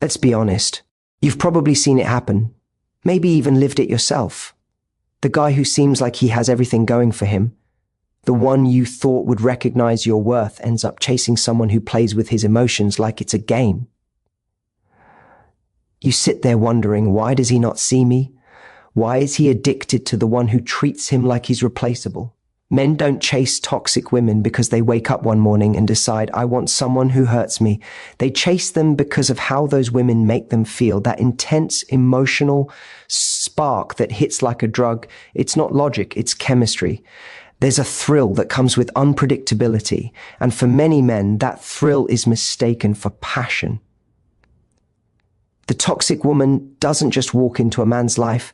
Let's be honest. You've probably seen it happen. Maybe even lived it yourself. The guy who seems like he has everything going for him, the one you thought would recognize your worth, ends up chasing someone who plays with his emotions like it's a game. You sit there wondering, why does he not see me? Why is he addicted to the one who treats him like he's replaceable? Men don't chase toxic women because they wake up one morning and decide, I want someone who hurts me. They chase them because of how those women make them feel, that intense emotional spark that hits like a drug. It's not logic, it's chemistry. There's a thrill that comes with unpredictability, and for many men, that thrill is mistaken for passion. The toxic woman doesn't just walk into a man's life.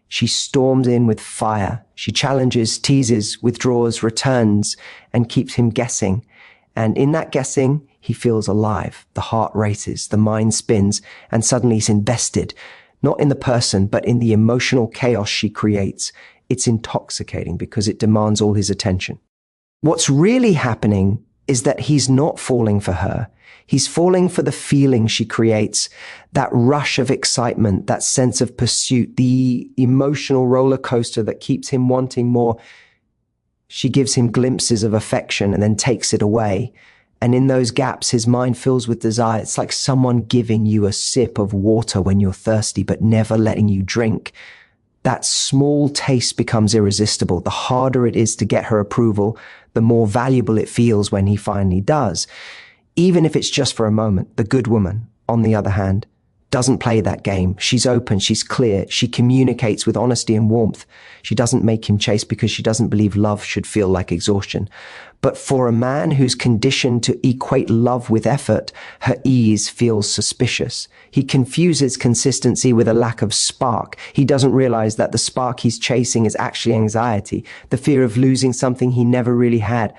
She storms in with fire. She challenges, teases, withdraws, returns, and keeps him guessing. And in that guessing, he feels alive. The heart races, the mind spins, and suddenly he's invested, not in the person, but in the emotional chaos she creates. It's intoxicating because it demands all his attention. What's really happening is that he's not falling for her. He's falling for the feeling she creates, that rush of excitement, that sense of pursuit, the emotional roller coaster that keeps him wanting more. She gives him glimpses of affection and then takes it away. And in those gaps, his mind fills with desire. It's like someone giving you a sip of water when you're thirsty, but never letting you drink. That small taste becomes irresistible. The harder it is to get her approval, the more valuable it feels when he finally does. Even if it's just for a moment. The good woman, on the other hand, doesn't play that game. She's open, she's clear, she communicates with honesty and warmth. She doesn't make him chase because she doesn't believe love should feel like exhaustion. But for a man who's conditioned to equate love with effort, her ease feels suspicious. He confuses consistency with a lack of spark. He doesn't realize that the spark he's chasing is actually anxiety, the fear of losing something he never really had.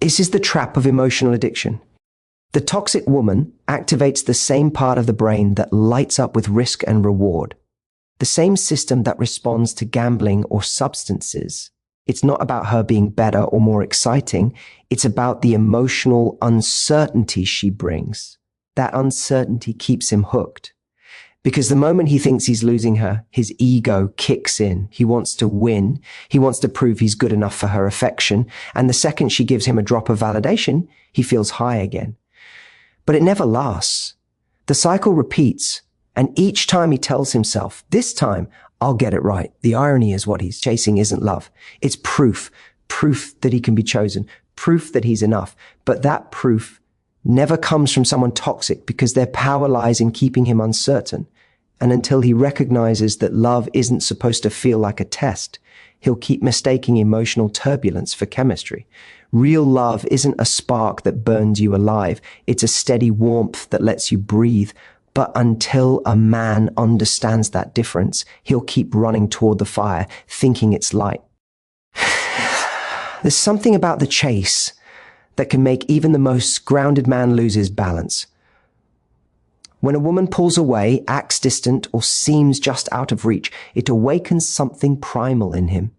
This is the trap of emotional addiction. The toxic woman activates the same part of the brain that lights up with risk and reward, the same system that responds to gambling or substances. It's not about her being better or more exciting. It's about the emotional uncertainty she brings. That uncertainty keeps him hooked. Because the moment he thinks he's losing her, his ego kicks in. He wants to win. He wants to prove he's good enough for her affection. And the second she gives him a drop of validation, he feels high again. But it never lasts. The cycle repeats. And each time he tells himself, this time I'll get it right. The irony is what he's chasing isn't love. It's proof that he can be chosen, proof that he's enough. But that proof never comes from someone toxic because their power lies in keeping him uncertain. And until he recognizes that love isn't supposed to feel like a test, he'll keep mistaking emotional turbulence for chemistry. Real love isn't a spark that burns you alive. It's a steady warmth that lets you breathe. But until a man understands that difference, he'll keep running toward the fire, thinking it's light. There's something about the chase that can make even the most grounded man lose his balance. When a woman pulls away, acts distant, or seems just out of reach, it awakens something primal in him.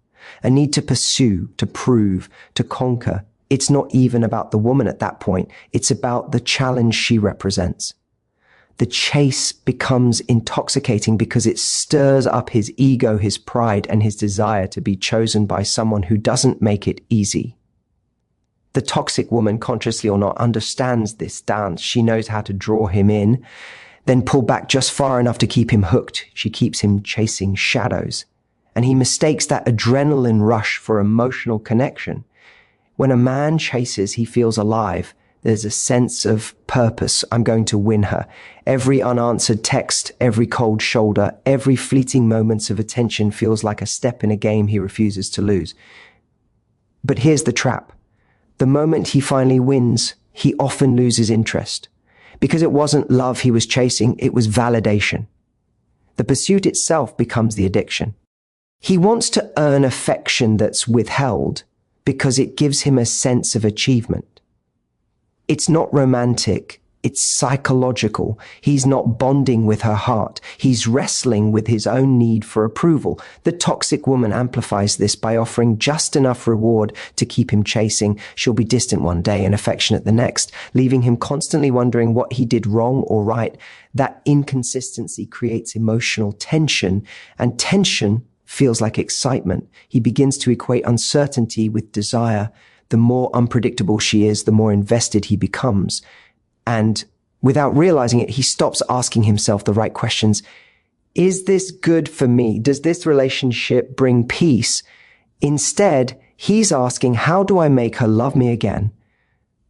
A need to pursue, to prove, to conquer. It's not even about the woman at that point. It's about the challenge she represents. The chase becomes intoxicating because it stirs up his ego, his pride, and his desire to be chosen by someone who doesn't make it easy. The toxic woman, consciously or not, understands this dance. She knows how to draw him in, then pull back just far enough to keep him hooked. She keeps him chasing shadows. And he mistakes that adrenaline rush for emotional connection. When a man chases, he feels alive. There's a sense of purpose. I'm going to win her. Every unanswered text, every cold shoulder, every fleeting moments of attention feels like a step in a game he refuses to lose. But here's the trap. The moment he finally wins, he often loses interest. Because it wasn't love he was chasing, it was validation. The pursuit itself becomes the addiction. He wants to earn affection that's withheld because it gives him a sense of achievement. It's not romantic, It's psychological. He's not bonding with her heart. He's wrestling with his own need for approval. The toxic woman amplifies this by offering just enough reward to keep him chasing. She'll be distant one day and affectionate the next, leaving him constantly wondering what he did wrong or right. That inconsistency creates emotional tension, and tension feels like excitement. He begins to equate uncertainty with desire. The more unpredictable she is, the more invested he becomes. And without realizing it, he stops asking himself the right questions. Is this good for me? Does this relationship bring peace? Instead, he's asking, how do I make her love me again?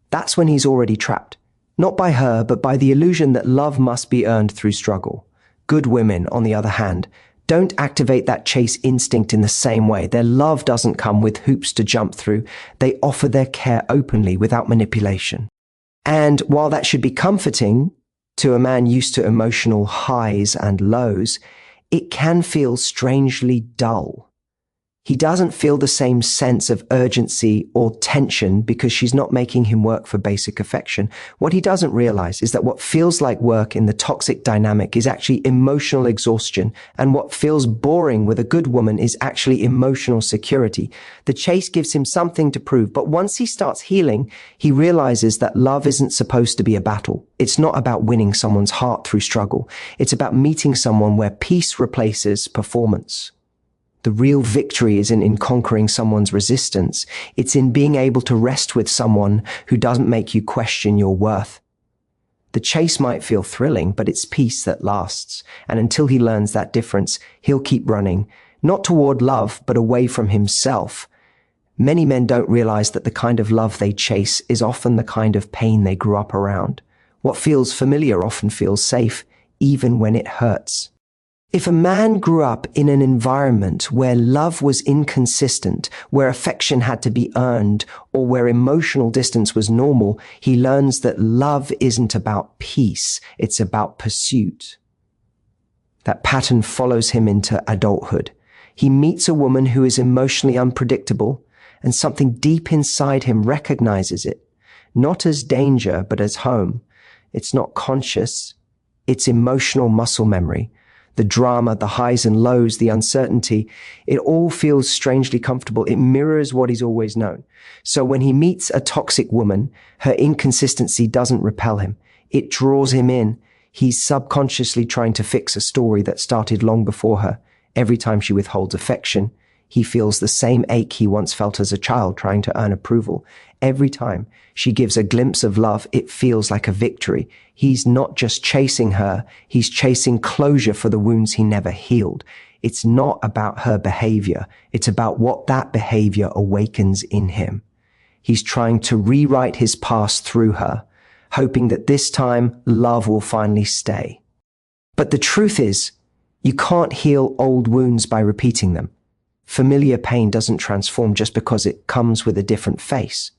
That's when he's already trapped. Not by her, but by the illusion that love must be earned through struggle. Good women, on the other hand, don't activate that chase instinct in the same way. Their love doesn't come with hoops to jump through. They offer their care openly without manipulation. And while that should be comforting to a man used to emotional highs and lows, it can feel strangely dull. He doesn't feel the same sense of urgency or tension because she's not making him work for basic affection. What he doesn't realize is that what feels like work in the toxic dynamic is actually emotional exhaustion, and what feels boring with a good woman is actually emotional security. The chase gives him something to prove, but once he starts healing, he realizes that love isn't supposed to be a battle. It's not about winning someone's heart through struggle. It's about meeting someone where peace replaces performance. The real victory isn't in conquering someone's resistance. It's in being able to rest with someone who doesn't make you question your worth. The chase might feel thrilling, but it's peace that lasts. And until he learns that difference, he'll keep running, not toward love, but away from himself. Many men don't realize that the kind of love they chase is often the kind of pain they grew up around. What feels familiar often feels safe, even when it hurts. If a man grew up in an environment where love was inconsistent, where affection had to be earned, or where emotional distance was normal, he learns that love isn't about peace, it's about pursuit. That pattern follows him into adulthood. He meets a woman who is emotionally unpredictable, and something deep inside him recognizes it, not as danger, but as home. It's not conscious, it's emotional muscle memory. The drama, the highs and lows, the uncertainty, it all feels strangely comfortable. It mirrors what he's always known. So when he meets a toxic woman, her inconsistency doesn't repel him. It draws him in. He's subconsciously trying to fix a story that started long before her. Every time she withholds affection, he feels the same ache he once felt as a child trying to earn approval. Every time she gives a glimpse of love, it feels like a victory. He's not just chasing her, he's chasing closure for the wounds he never healed. It's not about her behavior, it's about what that behavior awakens in him. He's trying to rewrite his past through her, hoping that this time love will finally stay. But the truth is, you can't heal old wounds by repeating them. Familiar pain doesn't transform just because it comes with a different face.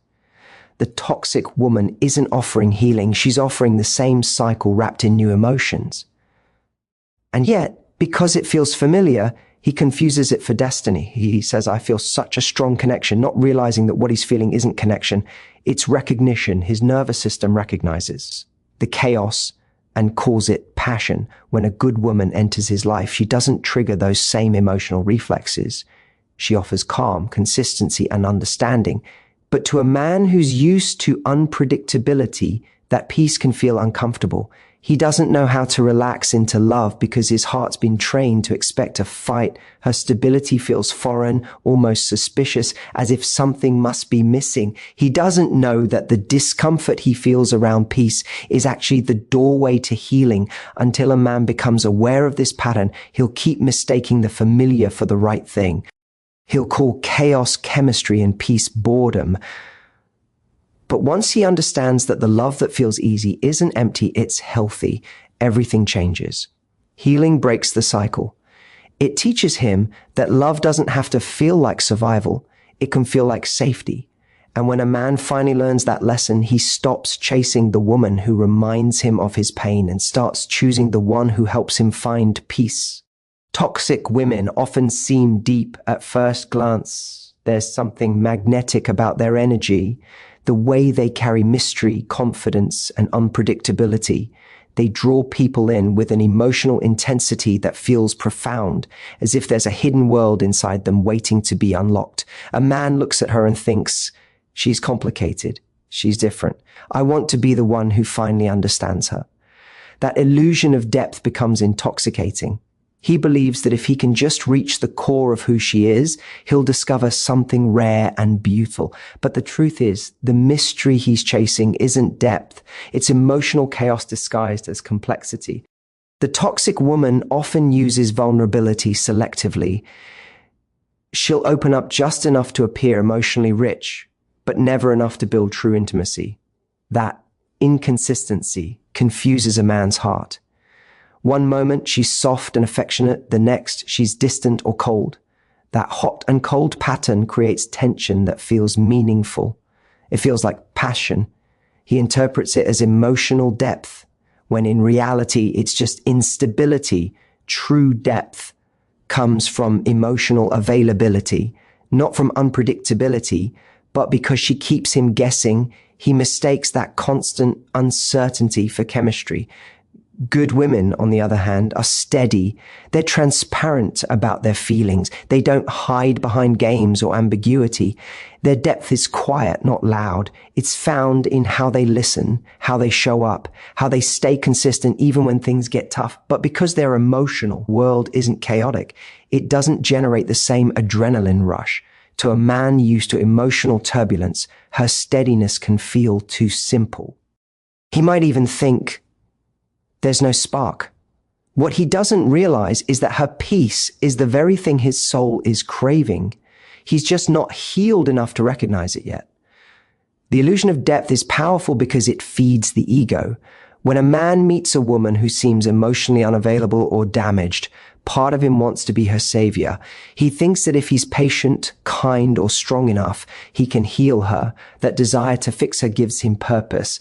The toxic woman isn't offering healing, she's offering the same cycle wrapped in new emotions. And yet, because it feels familiar, he confuses it for destiny. He says, I feel such a strong connection, not realizing that what he's feeling isn't connection, it's recognition. His nervous system recognizes the chaos and calls it passion. When a good woman enters his life, she doesn't trigger those same emotional reflexes. She offers calm, consistency, and understanding. But to a man who's used to unpredictability, that peace can feel uncomfortable. He doesn't know how to relax into love because his heart's been trained to expect a fight. Her stability feels foreign, almost suspicious, as if something must be missing. He doesn't know that the discomfort he feels around peace is actually the doorway to healing. Until a man becomes aware of this pattern, he'll keep mistaking the familiar for the right thing. He'll call chaos chemistry and peace boredom. But once he understands that the love that feels easy isn't empty, it's healthy, everything changes. Healing breaks the cycle. It teaches him that love doesn't have to feel like survival. It can feel like safety. And when a man finally learns that lesson, he stops chasing the woman who reminds him of his pain and starts choosing the one who helps him find peace. Toxic women often seem deep at first glance. There's something magnetic about their energy. the way they carry mystery, confidence, and unpredictability. They draw people in with an emotional intensity that feels profound, as if there's a hidden world inside them waiting to be unlocked. A man looks at her and thinks, she's complicated. She's different. I want to be the one who finally understands her. That illusion of depth becomes intoxicating. He believes that if he can just reach the core of who she is, he'll discover something rare and beautiful. But the truth is, the mystery he's chasing isn't depth. It's emotional chaos disguised as complexity. The toxic woman often uses vulnerability selectively. She'll open up just enough to appear emotionally rich, but never enough to build true intimacy. That inconsistency confuses a man's heart. One moment she's soft and affectionate, the next she's distant or cold. That hot and cold pattern creates tension that feels meaningful. It feels like passion. He interprets it as emotional depth, when in reality it's just instability. True depth comes from emotional availability, not from unpredictability, but because she keeps him guessing, he mistakes that constant uncertainty for chemistry. Good women, on the other hand, are steady. They're transparent about their feelings. They don't hide behind games or ambiguity. Their depth is quiet, not loud. It's found in how they listen, how they show up, how they stay consistent even when things get tough. But because their emotional world isn't chaotic, it doesn't generate the same adrenaline rush. To a man used to emotional turbulence, her steadiness can feel too simple. He might even think, there's no spark. What he doesn't realize is that her peace is the very thing his soul is craving. He's just not healed enough to recognize it yet. The illusion of depth is powerful because it feeds the ego. When a man meets a woman who seems emotionally unavailable or damaged, part of him wants to be her savior. He thinks that if he's patient, kind, or strong enough, he can heal her. That desire to fix her gives him purpose.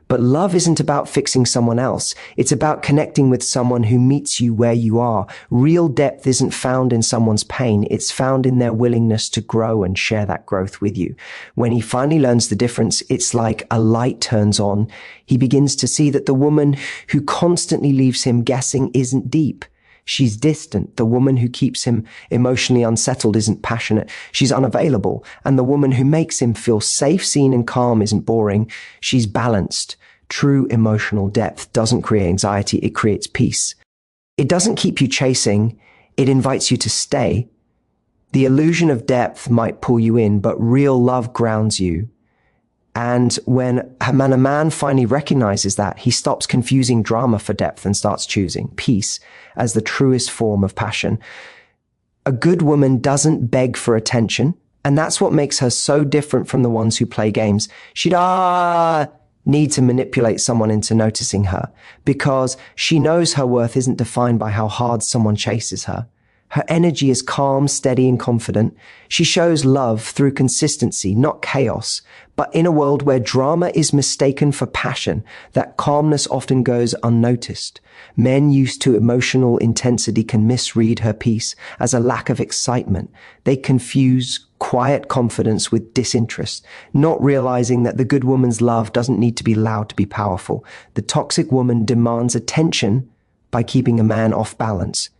But love isn't about fixing someone else. It's about connecting with someone who meets you where you are. Real depth isn't found in someone's pain. It's found in their willingness to grow and share that growth with you. When he finally learns the difference, it's like a light turns on. He begins to see that the woman who constantly leaves him guessing isn't deep. She's distant. The woman who keeps him emotionally unsettled isn't passionate. She's unavailable. And the woman who makes him feel safe, seen, and calm isn't boring. She's balanced. True emotional depth doesn't create anxiety. It creates peace. It doesn't keep you chasing. It invites you to stay. The illusion of depth might pull you in, but real love grounds you. And when a man finally recognizes that, he stops confusing drama for depth and starts choosing peace as the truest form of passion. A good woman doesn't beg for attention, and that's what makes her so different from the ones who play games. She'd need to manipulate someone into noticing her, because she knows her worth isn't defined by how hard someone chases her. Her energy is calm, steady, and confident. She shows love through consistency, not chaos. But in a world where drama is mistaken for passion, that calmness often goes unnoticed. Men used to emotional intensity can misread her peace as a lack of excitement. They confuse quiet confidence with disinterest, not realizing that the good woman's love doesn't need to be loud to be powerful. The toxic woman demands attention by keeping a man off balance.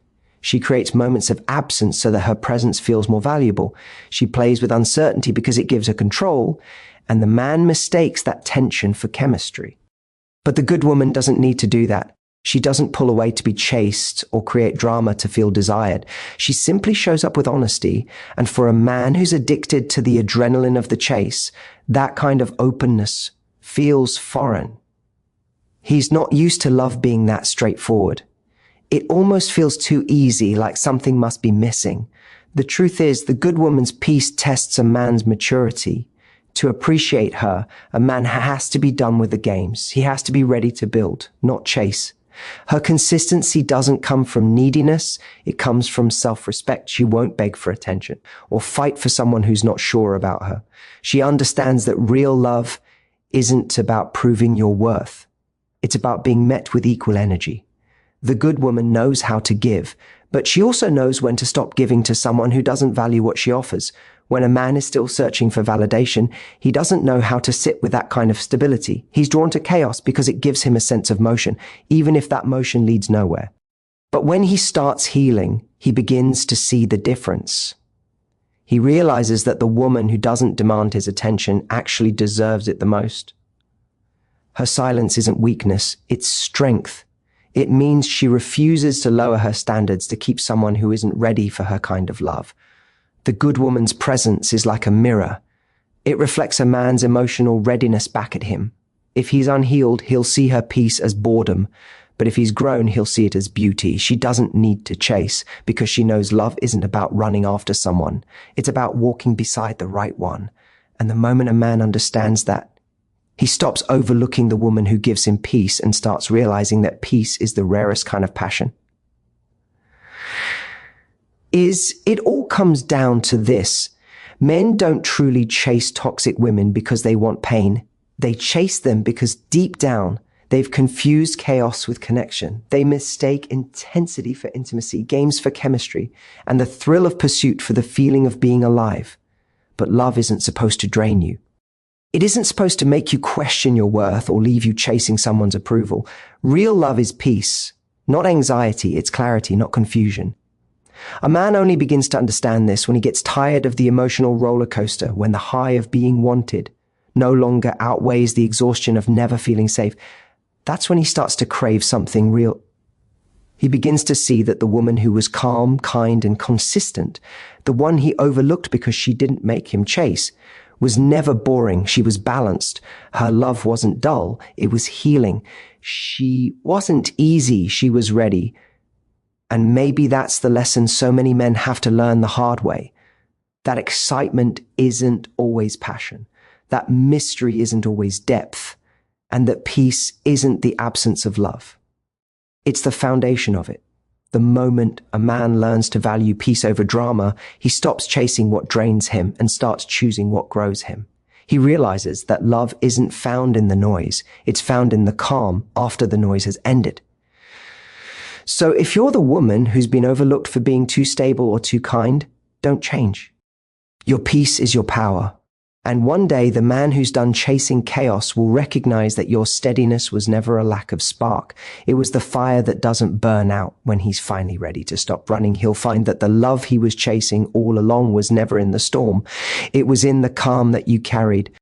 She creates moments of absence so that her presence feels more valuable. She plays with uncertainty because it gives her control, and the man mistakes that tension for chemistry. But the good woman doesn't need to do that. She doesn't pull away to be chased or create drama to feel desired. She simply shows up with honesty, and for a man who's addicted to the adrenaline of the chase, that kind of openness feels foreign. He's not used to love being that straightforward. It almost feels too easy, like something must be missing. The truth is, the good woman's peace tests a man's maturity. To appreciate her, a man has to be done with the games. He has to be ready to build, not chase. Her consistency doesn't come from neediness. It comes from self-respect. She won't beg for attention or fight for someone who's not sure about her. She understands that real love isn't about proving your worth. It's about being met with equal energy. The good woman knows how to give, but she also knows when to stop giving to someone who doesn't value what she offers. When a man is still searching for validation, he doesn't know how to sit with that kind of stability. He's drawn to chaos because it gives him a sense of motion, even if that motion leads nowhere. But when he starts healing, he begins to see the difference. He realizes that the woman who doesn't demand his attention actually deserves it the most. Her silence isn't weakness, it's strength. It means she refuses to lower her standards to keep someone who isn't ready for her kind of love. The good woman's presence is like a mirror. It reflects a man's emotional readiness back at him. If he's unhealed, he'll see her peace as boredom, but if he's grown, he'll see it as beauty. She doesn't need to chase because she knows love isn't about running after someone. It's about walking beside the right one. And the moment a man understands that, he stops overlooking the woman who gives him peace and starts realizing that peace is the rarest kind of passion. It all comes down to this. Men don't truly chase toxic women because they want pain. They chase them because deep down, they've confused chaos with connection. They mistake intensity for intimacy, games for chemistry, and the thrill of pursuit for the feeling of being alive. But love isn't supposed to drain you. It isn't supposed to make you question your worth or leave you chasing someone's approval. Real love is peace, not anxiety. It's clarity, not confusion. A man only begins to understand this when he gets tired of the emotional roller coaster, when the high of being wanted no longer outweighs the exhaustion of never feeling safe. That's when he starts to crave something real. He begins to see that the woman who was calm, kind, and consistent, the one he overlooked because she didn't make him chase, was never boring. She was balanced. Her love wasn't dull. It was healing. She wasn't easy. She was ready. And maybe that's the lesson so many men have to learn the hard way. That excitement isn't always passion. That mystery isn't always depth. And that peace isn't the absence of love. It's the foundation of it. The moment a man learns to value peace over drama, he stops chasing what drains him and starts choosing what grows him. He realizes that love isn't found in the noise. It's found in the calm after the noise has ended. So if you're the woman who's been overlooked for being too stable or too kind, don't change. Your peace is your power. And one day the man who's done chasing chaos will recognize that your steadiness was never a lack of spark. It was the fire that doesn't burn out. When he's finally ready to stop running, he'll find that the love he was chasing all along was never in the storm. It was in the calm that you carried.